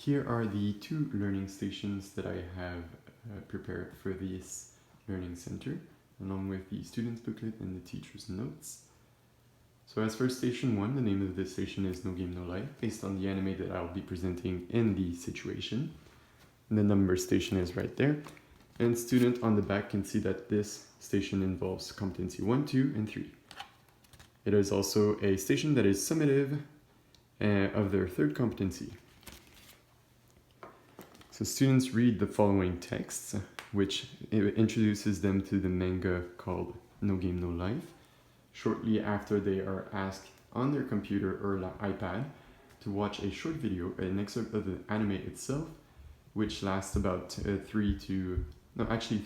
Here are the two learning stations that I have prepared for this learning center, along with the student's booklet and the teacher's notes. So as for station 1, the name of this station is No Game No Life, based on the anime that I'll be presenting in the situation. And the number station is right there. And student on the back can see that this station involves competency 1, 2, and 3. It is also a station that is summative of their third competency. So students read the following texts, which introduces them to the manga called No Game No Life. Shortly after, they are asked on their computer or iPad to watch a short video, an excerpt of the anime itself, which lasts about 3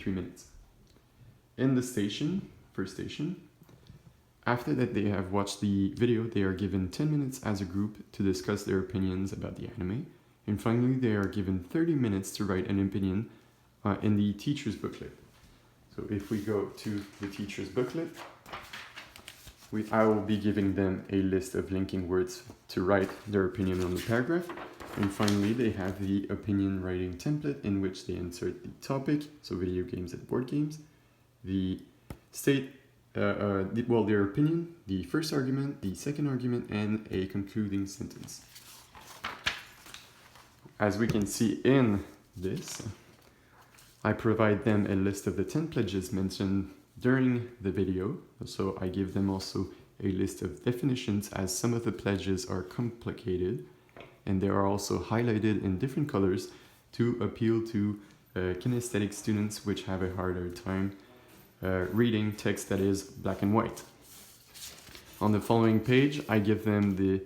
minutes. In the station, first station, after that they have watched the video, they are given 10 minutes as a group to discuss their opinions about the anime. And finally, they are given 30 minutes to write an opinion in the teacher's booklet. So if we go to the teacher's booklet, I will be giving them a list of linking words to write their opinion on the paragraph. And finally, they have the opinion writing template in which they insert the topic, so video games and board games, the state, their opinion, the first argument, the second argument, and a concluding sentence. As we can see in this, I provide them a list of the 10 pledges mentioned during the video. So I give them also a list of definitions, as some of the pledges are complicated and they are also highlighted in different colors to appeal to kinesthetic students which have a harder time reading text that is black and white. On the following page, I give them the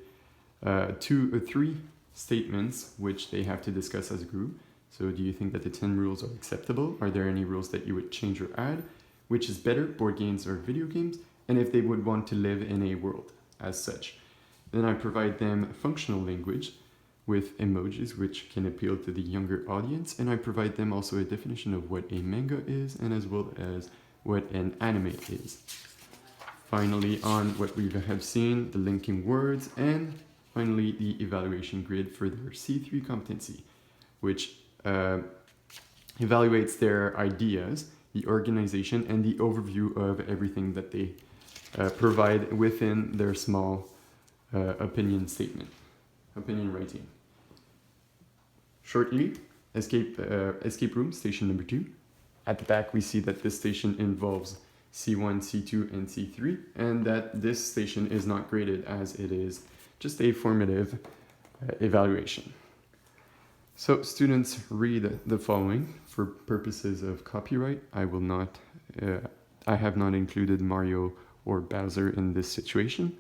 2 or 3 statements which they have to discuss as a group. So do you think that the 10 rules are acceptable? Are there any rules that you would change or add? Which is better, board games or video games? And if they would want to live in a world as such. Then I provide them functional language with emojis which can appeal to the younger audience, and I provide them also a definition of what a manga is and as well as what an anime is. Finally, on what we have seen, the linking words, and finally the evaluation grid for their C3 competency, which evaluates their ideas, the organization, and the overview of everything that they provide within their small opinion statement, opinion writing. Shortly, escape room, station number 2. At the back, we see that this station involves C1, C2, and C3, and that this station is not graded as it is just a formative evaluation. So students read the following. For purposes of copyright, I have not included Mario or Bowser in this situation.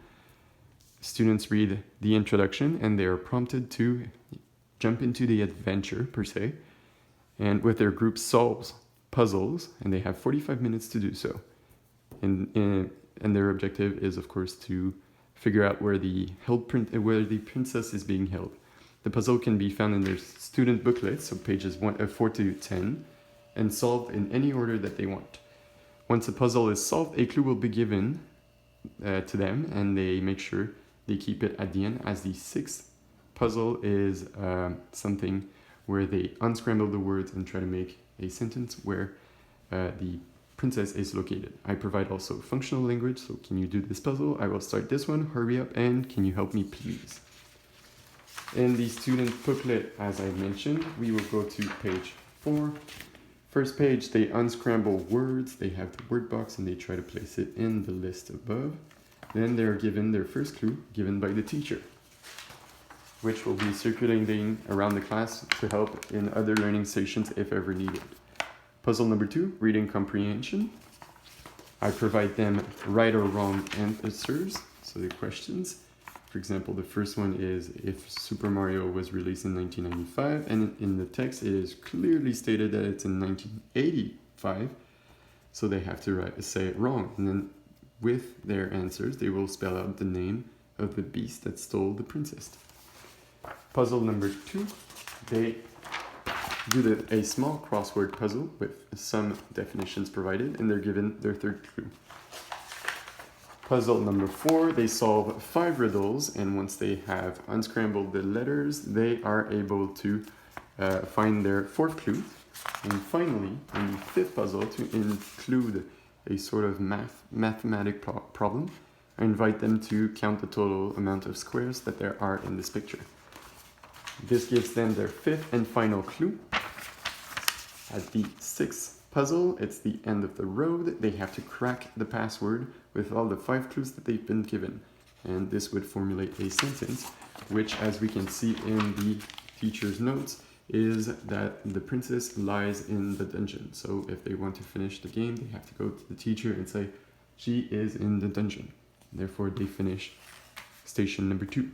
Students read the introduction and they are prompted to jump into the adventure per se, and with their group solves puzzles, and they have 45 minutes to do so. And their objective is, of course, to figure out where the princess is being held. The puzzle can be found in their student booklet, so pages 4 to 10, and solved in any order that they want. Once a puzzle is solved, a clue will be given to them, and they make sure they keep it at the end, as the 6th puzzle is something where they unscramble the words and try to make a sentence where the princess is located. I provide also functional language, so can you do this puzzle? I will start this one, hurry up, and can you help me please? In the student booklet, as I mentioned, we will go to page 4. First page, they unscramble words, they have the word box, and they try to place it in the list above. Then they're given their first clue, given by the teacher, which will be circulating around the class to help in other learning sessions if ever needed. Puzzle number 2, reading comprehension. I provide them right or wrong answers, so the questions. For example, the first one is if Super Mario was released in 1995, and in the text it is clearly stated that it's in 1985, so they have to say it wrong. And then with their answers, they will spell out the name of the beast that stole the princess. Puzzle number 2, they do a small crossword puzzle with some definitions provided, and they're given their third clue. Puzzle number 4, they solve 5 riddles, and once they have unscrambled the letters, they are able to find their 4th clue. And finally, in the 5th puzzle, to include a sort of mathematic problem, I invite them to count the total amount of squares that there are in this picture. This gives them their 5th and final clue. At the 6th puzzle, it's the end of the road. They have to crack the password with all the 5 clues that they've been given. And this would formulate a sentence, which, as we can see in the teacher's notes, is that the princess lies in the dungeon. So if they want to finish the game, they have to go to the teacher and say, she is in the dungeon. Therefore, they finish station number 2.